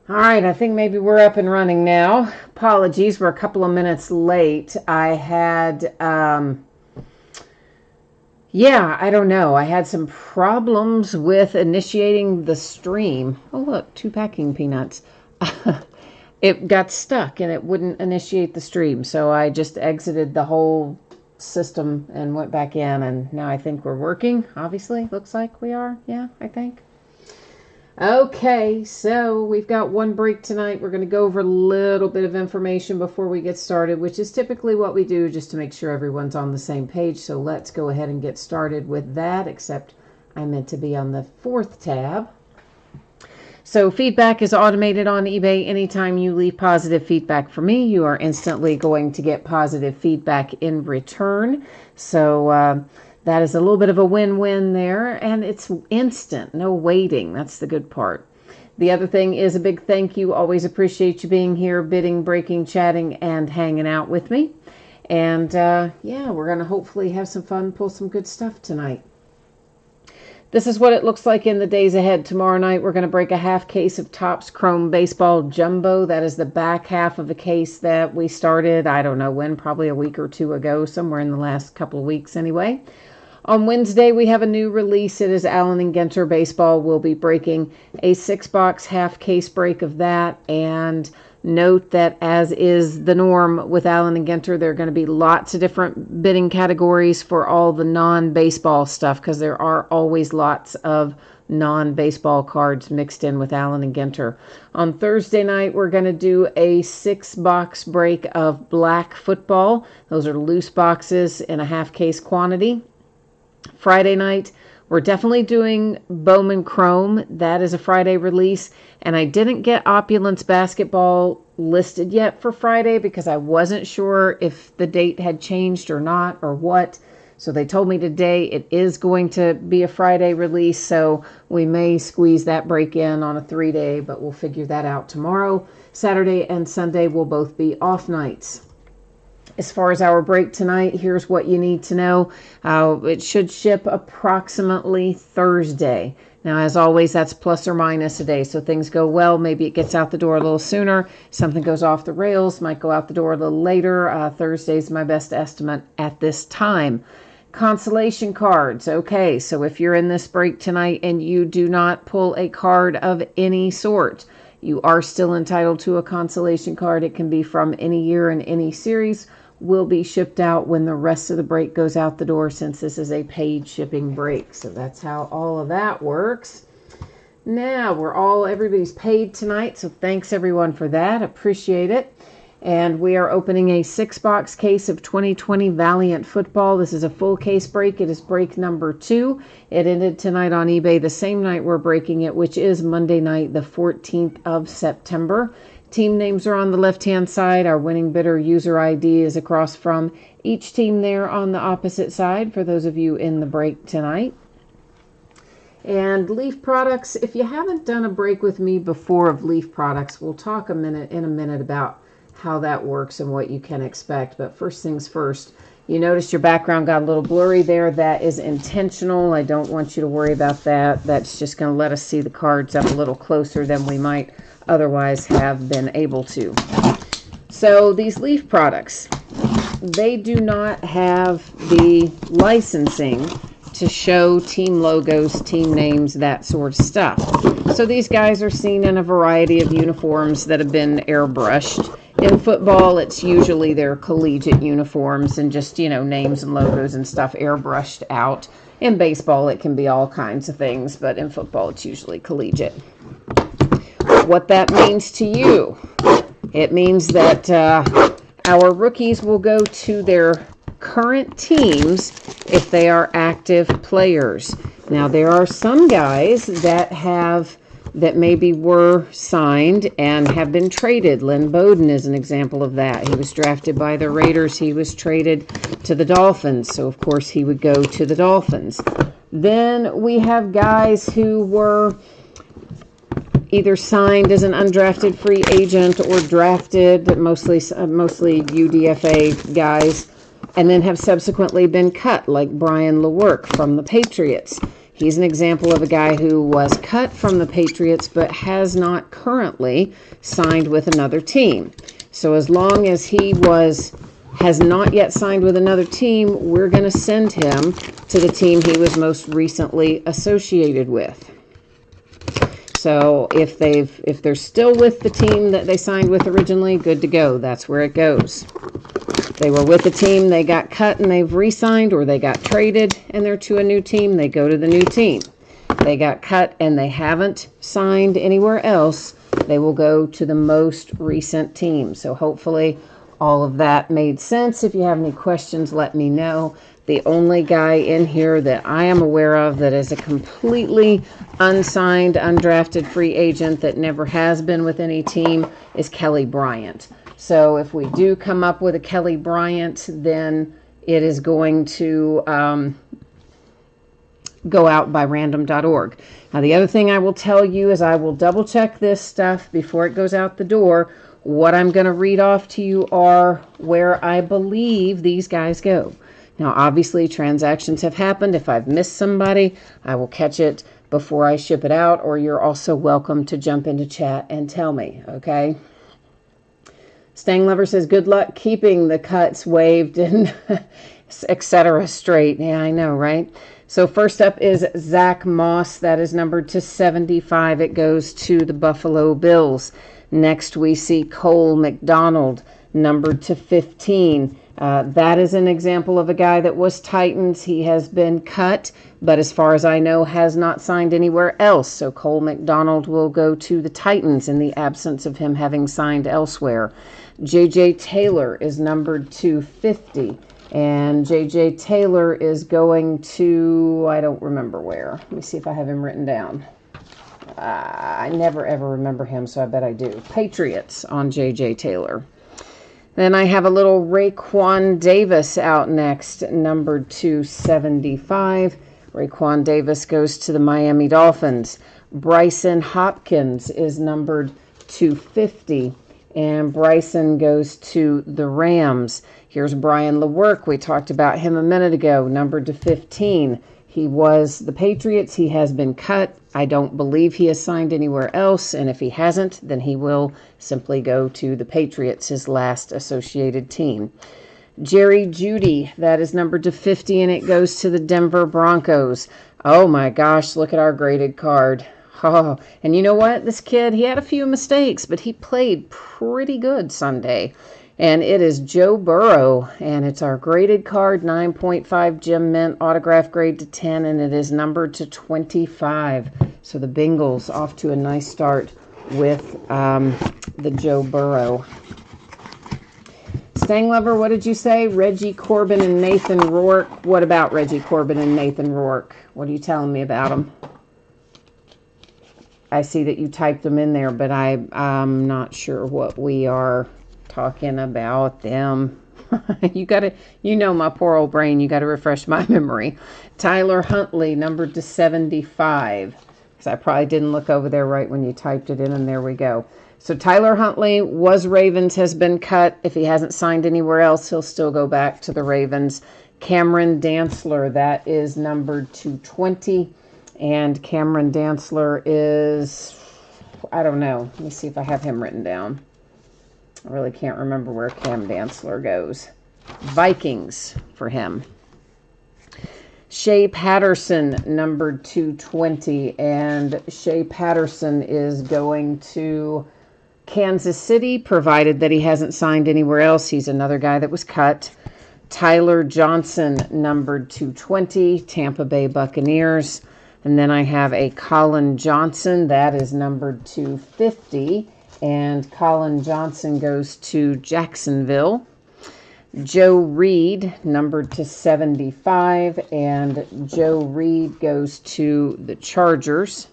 All right, I think maybe we're up and running now. Apologies, we're a couple of minutes late. I had, I don't know. I had some problems with initiating the stream. Oh, look, 2 packing peanuts. It got stuck and it wouldn't initiate the stream. So I just exited the whole system and went back in. And now I think we're working. Obviously, looks like we are. Yeah, I think. Okay, so we've got one break tonight. We're going to go over a little bit of information before we get started, which is typically what we do just to make sure everyone's on the same page. So let's go ahead and get started with that, except I meant to be on the 4th tab. So feedback is automated on eBay. Anytime you leave positive feedback for me, you are instantly going to get positive feedback in return. So that is a little bit of a win-win there, and it's instant, no waiting. That's the good part. The other thing is a big thank you. Always appreciate you being here, bidding, breaking, chatting, and hanging out with me. And we're going to hopefully have some fun, pull some good stuff tonight. This is what it looks like in the days ahead. Tomorrow night, we're going to break a half case of Topps Chrome Baseball Jumbo. That is the back half of the case that we started, I don't know when, probably a week or two ago, somewhere in the last couple of weeks anyway. On Wednesday, we have a new release. It is Allen & Ginter Baseball. We'll be breaking a 6-box half case break of that. And note that, as is the norm with Allen & Ginter, there are going to be lots of different bidding categories for all the non-baseball stuff, because there are always lots of non-baseball cards mixed in with Allen & Ginter. On Thursday night, we're going to do a 6-box break of black football. Those are loose boxes in a half case quantity. Friday night, we're definitely doing Bowman Chrome. That is a Friday release. And I didn't get Opulence Basketball listed yet for Friday because I wasn't sure if the date had changed or not or what. So they told me today it is going to be a Friday release. So we may squeeze that break in on a 3-day, but we'll figure that out tomorrow. Saturday and Sunday will both be off nights. As far as our break tonight, here's what you need to know. It should ship approximately Thursday. Now, as always, that's plus or minus a day. So things go well, maybe it gets out the door a little sooner. Something goes off the rails, might go out the door a little later. Thursday's my best estimate at this time. Consolation cards. Okay, so if you're in this break tonight and you do not pull a card of any sort, you are still entitled to a consolation card. It can be from any year and any series. Will be shipped out when the rest of the break goes out the door, since this is a paid shipping break. So that's how all of that works. Now, everybody's paid tonight, so thanks everyone for that. Appreciate it. And we are opening a 6-box case of 2020 Valiant Football. This is a full case break. It is break number 2. It ended tonight on eBay the same night we're breaking it, which is Monday night, the 14th of September. Team names are on the left-hand side. Our winning bidder user ID is across from each team there on the opposite side for those of you in the break tonight. And Leaf Products, if you haven't done a break with me before of Leaf Products, we'll talk in a minute about how that works and what you can expect. But first things first, you notice your background got a little blurry there. That is intentional. I don't want you to worry about that. That's just going to let us see the cards up a little closer than we might otherwise have been able to. So these Leaf Products, they do not have the licensing to show team logos, team names, that sort of stuff. So these guys are seen in a variety of uniforms that have been airbrushed. In football, it's usually their collegiate uniforms and just, names and logos and stuff airbrushed out. In baseball, it can be all kinds of things, but in football, it's usually collegiate. What that means to you, it means that our rookies will go to their current teams if they are active players. Now, there are some guys that maybe were signed and have been traded. Lynn Bowden is an example of that. He was drafted by the Raiders. He was traded to the Dolphins, so of course he would go to the Dolphins. Then we have guys who were either signed as an undrafted free agent or drafted, mostly UDFA guys, and then have subsequently been cut, like Brian Lewerke from the Patriots. He's an example of a guy who was cut from the Patriots but has not currently signed with another team. So as long as he has not yet signed with another team, we're going to send him to the team he was most recently associated with. So if they're still with the team that they signed with originally, good to go. That's where it goes. They were with the team, they got cut and they've re-signed, or they got traded and they're to a new team, they go to the new team. They got cut and they haven't signed anywhere else, they will go to the most recent team. So hopefully all of that made sense. If you have any questions, let me know. The only guy in here that I am aware of that is a completely unsigned, undrafted free agent that never has been with any team is Kelly Bryant. So if we do come up with a Kelly Bryant, then it is going to go out by random.org. Now, the other thing I will tell you is I will double check this stuff before it goes out the door. What I'm going to read off to you are where I believe these guys go. Now, obviously, transactions have happened. If I've missed somebody, I will catch it before I ship it out, or you're also welcome to jump into chat and tell me, okay? Stang Lover says, good luck keeping the cuts waived and etc. straight. Yeah, I know, right? So first up is Zach Moss. That is numbered to 75. It goes to the Buffalo Bills. Next, we see Cole McDonald, numbered to 15. That is an example of a guy that was Titans. He has been cut, but as far as I know, has not signed anywhere else. So Cole McDonald will go to the Titans in the absence of him having signed elsewhere. J.J. Taylor is numbered to 50. And J.J. Taylor is going to, I don't remember where. Let me see if I have him written down. I never ever remember him, so I bet I do. Patriots on J.J. Taylor. Then I have a little Raekwon Davis out next, numbered to 75. Raekwon Davis goes to the Miami Dolphins. Bryson Hopkins is numbered to 50. And Bryson goes to the Rams. Here's Brian Lewerke. We talked about him a minute ago, numbered to 15. He was the Patriots. He has been cut. I don't believe he has signed anywhere else. And if he hasn't, then he will simply go to the Patriots, his last associated team. Jerry Jeudy, that is numbered to 50, and it goes to the Denver Broncos. Oh my gosh, look at our graded card. Oh, and you know what? This kid, he had a few mistakes, but he played pretty good Sunday. And it is Joe Burrow, and it's our graded card, 9.5 Gem Mint, autograph grade to 10, and it is numbered to 25. So the Bengals off to a nice start with the Joe Burrow. Stang Lover, what did you say? Reggie Corbin and Nathan Rourke. What about Reggie Corbin and Nathan Rourke? What are you telling me about them? I see that you typed them in there, but I'm not sure what we are talking about them. You know my poor old brain, you got to refresh my memory. Tyler Huntley, numbered to 75. Because I probably didn't look over there right when you typed it in, and there we go. So Tyler Huntley was Ravens, has been cut. If he hasn't signed anywhere else, he'll still go back to the Ravens. Cameron Dantzler, that is numbered to 20. And Cameron Dantzler is, I don't know. Let me see if I have him written down. I really can't remember where Cam Dantzler goes. Vikings for him. Shea Patterson, numbered to 20. And Shea Patterson is going to Kansas City, provided that he hasn't signed anywhere else. He's another guy that was cut. Tyler Johnson, numbered to 20. Tampa Bay Buccaneers. And then I have a Colin Johnson, that is numbered to 50, and Colin Johnson goes to Jacksonville. Joe Reed, numbered to 75, and Joe Reed goes to the Chargers.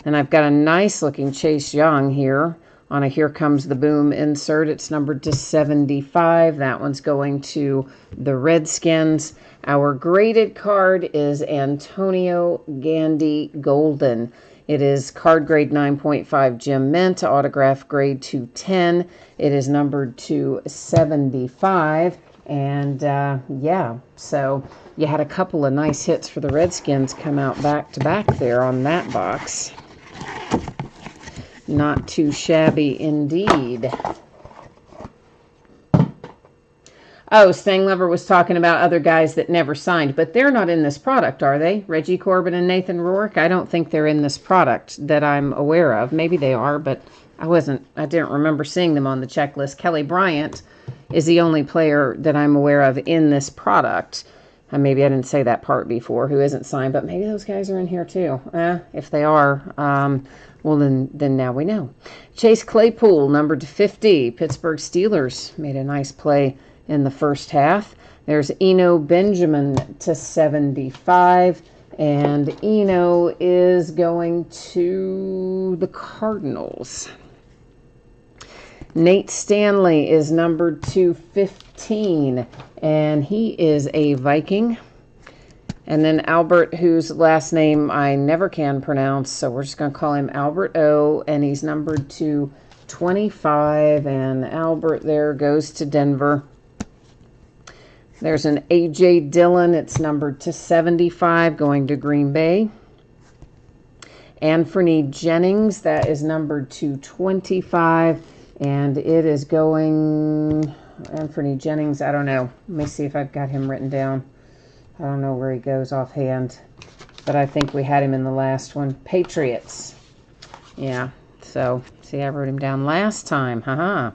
And I've got a nice looking Chase Young here on a Here Comes the Boom insert. It's numbered to 75. That one's going to the Redskins. Our graded card is Antonio Gandy Golden. It is card grade 9.5 gem mint, autograph grade 210. It is numbered to 75. And yeah, so you had a couple of nice hits for the Redskins come out back to back there on that box. Not too shabby indeed. Oh, Stang Lover was talking about other guys that never signed, but they're not in this product, are they? Reggie Corbin and Nathan Rourke? I don't think they're in this product that I'm aware of. Maybe they are, but I didn't remember seeing them on the checklist. Kelly Bryant is the only player that I'm aware of in this product. Maybe I didn't say that part before, who isn't signed, but maybe those guys are in here too. If they are, well, then now we know. Chase Claypool, numbered to 50. Pittsburgh Steelers made a nice play in the first half. There's Eno Benjamin to 75. And Eno is going to the Cardinals. Nate Stanley is numbered to 15. And he is a Viking. And then Albert, whose last name I never can pronounce, so we're just going to call him Albert O. And he's numbered to 25. And Albert there goes to Denver. There's an A.J. Dillon. It's numbered to 75, going to Green Bay. Anthony Jennings, that is numbered to 25. And it is going... Anthony Jennings, I don't know. Let me see if I've got him written down. I don't know where he goes offhand. But I think we had him in the last one. Patriots. Yeah, so, see, I wrote him down last time. Haha.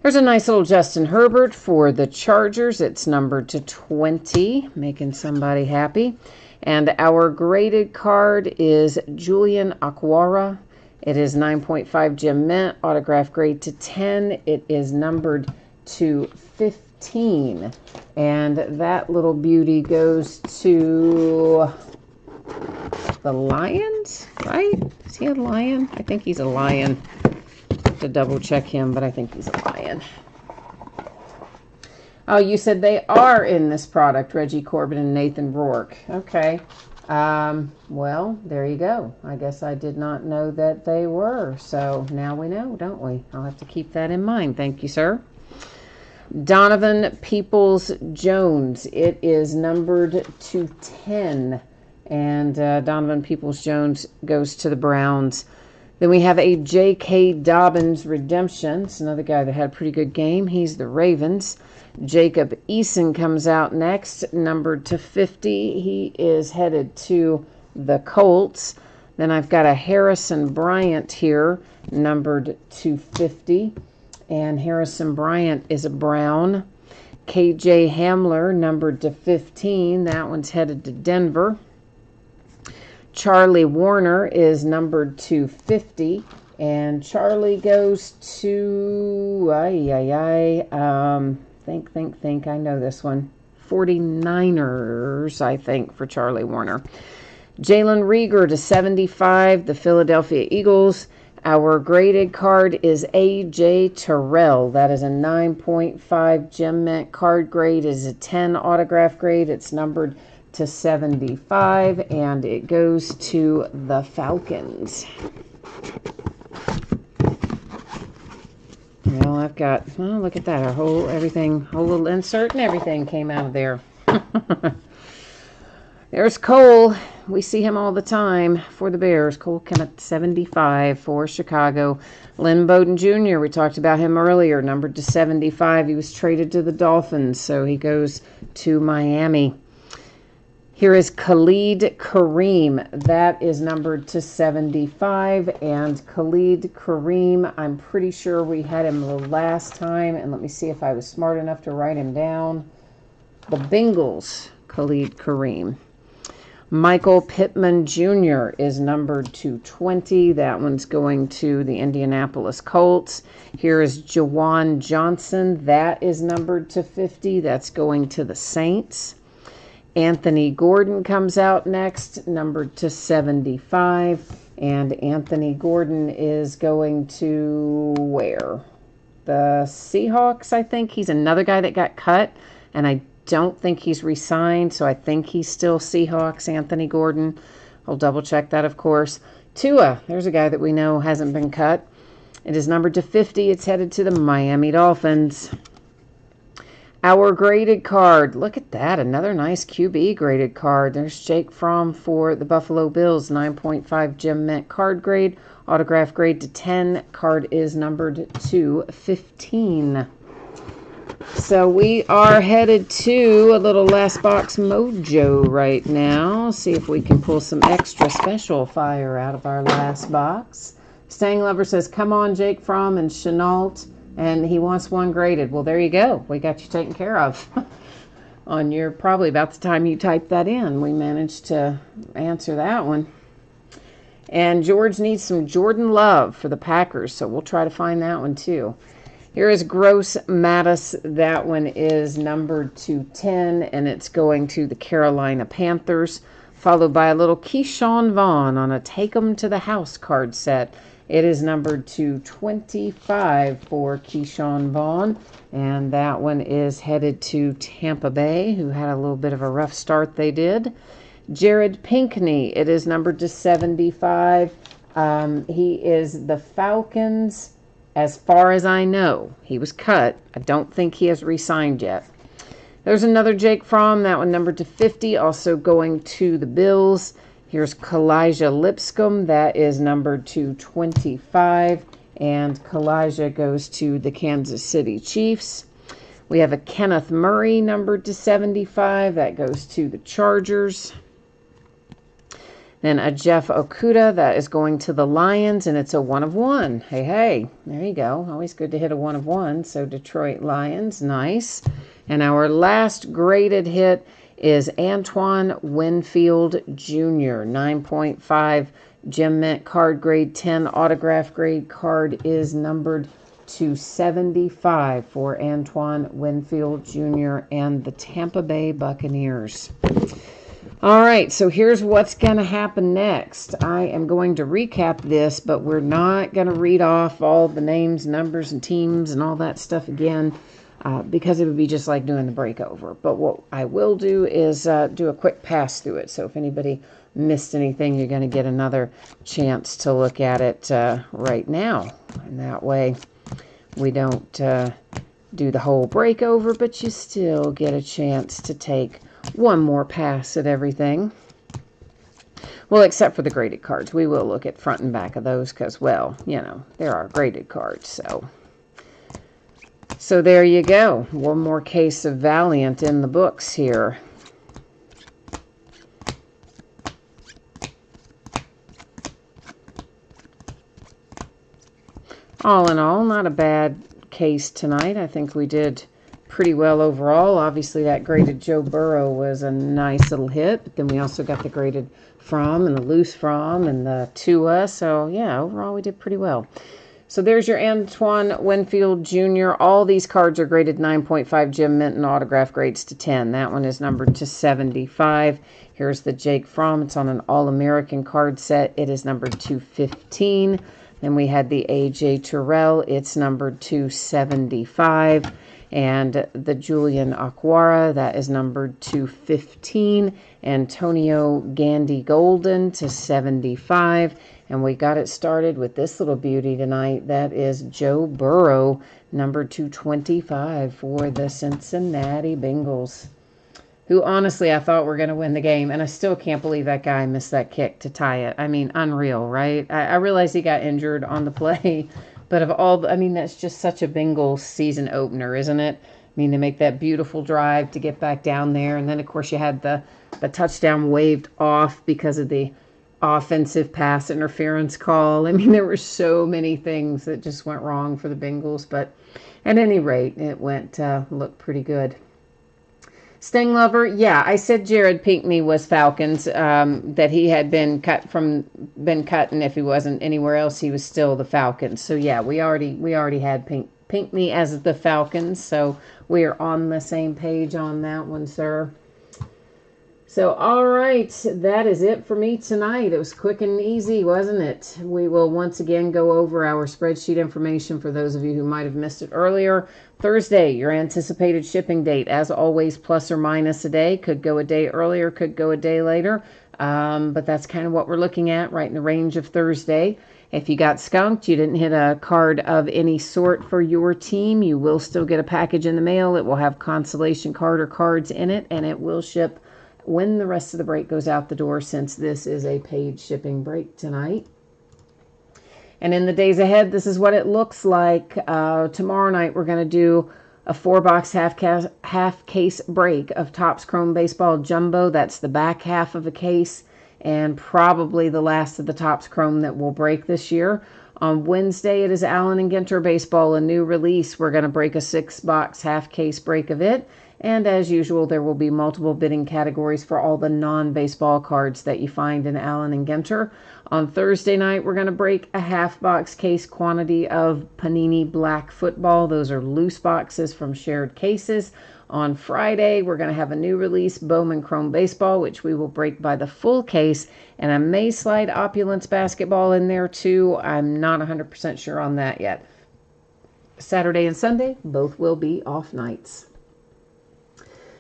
There's a nice little Justin Herbert for the Chargers. It's numbered to 20, making somebody happy. And our graded card is Julian Aquara. It is 9.5 gem mint, autograph grade to 10. It is numbered to 15. And that little beauty goes to the Lions, right? Is he a Lion? I think he's a Lion. To double check him, but I think he's a Lion. Oh, you said they are in this product, Reggie Corbin and Nathan Rourke. Okay. Well, there you go. I guess I did not know that they were. So now we know, don't we? I'll have to keep that in mind. Thank you, sir. Donovan Peoples-Jones. It is numbered to 10. And Donovan Peoples-Jones goes to the Browns. Then we have a J.K. Dobbins redemption. It's another guy that had a pretty good game. He's the Ravens. Jacob Eason comes out next, numbered to 50. He is headed to the Colts. Then I've got a Harrison Bryant here, numbered to 50. And Harrison Bryant is a Brown. K.J. Hamler, numbered to 15. That one's headed to Denver. Charlie Warner is numbered to 50, and Charlie goes to, think, I know this one, 49ers, I think, for Charlie Warner. Jalen Rieger to 75, the Philadelphia Eagles. Our graded card is A.J. Terrell. That is a 9.5 gem mint. Card grade is a 10 autograph grade. It's numbered to 75, and it goes to the Falcons. Well, I've got, well, look at that. Our whole little insert and everything came out of there. There's Cole. We see him all the time for the Bears. Cole came at 75 for Chicago. Lynn Bowden Jr., we talked about him earlier, numbered to 75. He was traded to the Dolphins, so he goes to Miami. Here is Khalid Kareem. That is numbered to 75. And Khalid Kareem, I'm pretty sure we had him the last time. And let me see if I was smart enough to write him down. The Bengals, Khalid Kareem. Michael Pittman Jr. is numbered to 20. That one's going to the Indianapolis Colts. Here is Jawan Johnson. That is numbered to 50. That's going to the Saints. Anthony Gordon comes out next, numbered to 75. And Anthony Gordon is going to where? The Seahawks, I think. He's another guy that got cut, and I don't think he's re-signed, so I think he's still Seahawks, Anthony Gordon. I'll double check that, of course. Tua, there's a guy that we know hasn't been cut. It is numbered to 50. It's headed to the Miami Dolphins. Our graded card. Look at that. Another nice QB graded card. There's Jake Fromm for the Buffalo Bills. 9.5 Gem Mint card grade. Autograph grade to 10. Card is numbered to 15. So we are headed to a little last box mojo right now. See if we can pull some extra special fire out of our last box. Stang Lover says, come on, Jake Fromm and Chenault. And he wants one graded. Well, there you go. We got you taken care of. On your, probably about the time you typed that in, we managed to answer that one. And George needs some Jordan Love for the Packers, so we'll try to find that one too. Here is Gross Mattis. That one is numbered to 10, and it's going to the Carolina Panthers, followed by a little Keyshawn Vaughn on a Take 'em to the House card set. It is numbered to 25 for Keyshawn Vaughn, and that one is headed to Tampa Bay, who had a little bit of a rough start they did. Jared Pinkney, it is numbered to 75. He is the Falcons, as far as I know. He was cut. I don't think he has re-signed yet. There's another Jake Fromm, that one numbered to 50, also going to the Bills. Here's Kalijah Lipscomb, that is numbered to 25, and Kalijah goes to the Kansas City Chiefs. We have a Kenneth Murray numbered to 75, that goes to the Chargers. Then a Jeff Okudah, that is going to the Lions, and it's a 1 of 1. Hey, hey, there you go. Always good to hit a 1 of 1, so Detroit Lions, nice. And our last graded hit is Antoine Winfield Jr. 9.5 Gem Mint card grade, 10 autograph grade. Card is numbered to 75 for Antoine Winfield Jr. and the Tampa Bay Buccaneers. All right, so here's what's going to happen next. I am going to recap this, but we're not going to read off all the names, numbers, and teams and all that stuff again. Because it would be just like doing the breakover. But what I will do is do a quick pass through it. So if anybody missed anything, you're going to get another chance to look at it right now. And that way we don't do the whole breakover, but you still get a chance to take one more pass at everything. Well, except for the graded cards. We will look at front and back of those because, well, you know, there are graded cards, So there you go. One more case of Valiant in the books here. All in all, not a bad case tonight. I think we did pretty well overall. Obviously, that graded Joe Burrow was a nice little hit. But then we also got the graded Fromm and the loose Fromm and the Tua. So, yeah, overall we did pretty well. So there's your Antoine Winfield Jr. All these cards are graded 9.5 Gem Mint and autograph grades to 10. That one is numbered to 75. Here's the Jake Fromm. It's on an All-American card set. It is numbered to 15. Then we had the A.J. Terrell. It's numbered to 75. And the Julian Okwara, that is numbered to 15. Antonio Gandy Golden to 75. And we got it started with this little beauty tonight. That is Joe Burrow, number 225 for the Cincinnati Bengals, who honestly I thought were going to win the game. And I still can't believe that guy missed that kick to tie it. I mean, unreal, right? I realize he got injured on the play. But of all, I mean, that's just such a Bengals season opener, isn't it? I mean, they make that beautiful drive to get back down there. And then, of course, you had the touchdown waved off because of the offensive pass interference call. I mean, there were so many things that just went wrong for the Bengals, but at any rate, it looked pretty good. Sting Lover, yeah, I said Jared Pinkney was Falcons, that he had been cut, and if he wasn't anywhere else, he was still the Falcons. So yeah, we already had Pinkney as the Falcons, so we are on the same page on that one, sir. So, all right, that is it for me tonight. It was quick and easy, wasn't it? We will once again go over our spreadsheet information for those of you who might have missed it earlier. Thursday, your anticipated shipping date, as always, plus or minus a day. Could go a day earlier, could go a day later. But that's kind of what we're looking at, right in the range of Thursday. If you got skunked, you didn't hit a card of any sort for your team, you will still get a package in the mail. It will have consolation card or cards in it, and it will ship when the rest of the break goes out the door, since this is a paid shipping break tonight. And in the days ahead, this is what it looks like. Tomorrow night, we're going to do a 4-box half case break of Topps Chrome Baseball Jumbo. That's the back half of a case, and probably the last of the Topps Chrome that will break this year. On Wednesday, it is Allen and Ginter Baseball, a new release. We're going to break a 6-box half case break of it. And as usual, there will be multiple bidding categories for all the non-baseball cards that you find in Allen and Ginter. On Thursday night, we're going to break a half-box case quantity of Panini Black Football. Those are loose boxes from shared cases. On Friday, we're going to have a new release, Bowman Chrome Baseball, which we will break by the full case. And I may slide Opulence Basketball in there too. I'm not 100% sure on that yet. Saturday and Sunday, both will be off nights.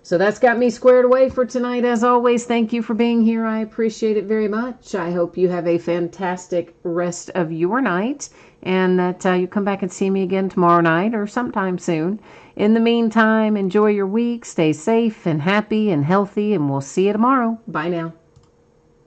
So that's got me squared away for tonight. As always, thank you for being here. I appreciate it very much. I hope you have a fantastic rest of your night, and that you come back and see me again tomorrow night or sometime soon. In the meantime, enjoy your week. Stay safe and happy and healthy, and we'll see you tomorrow. Bye now.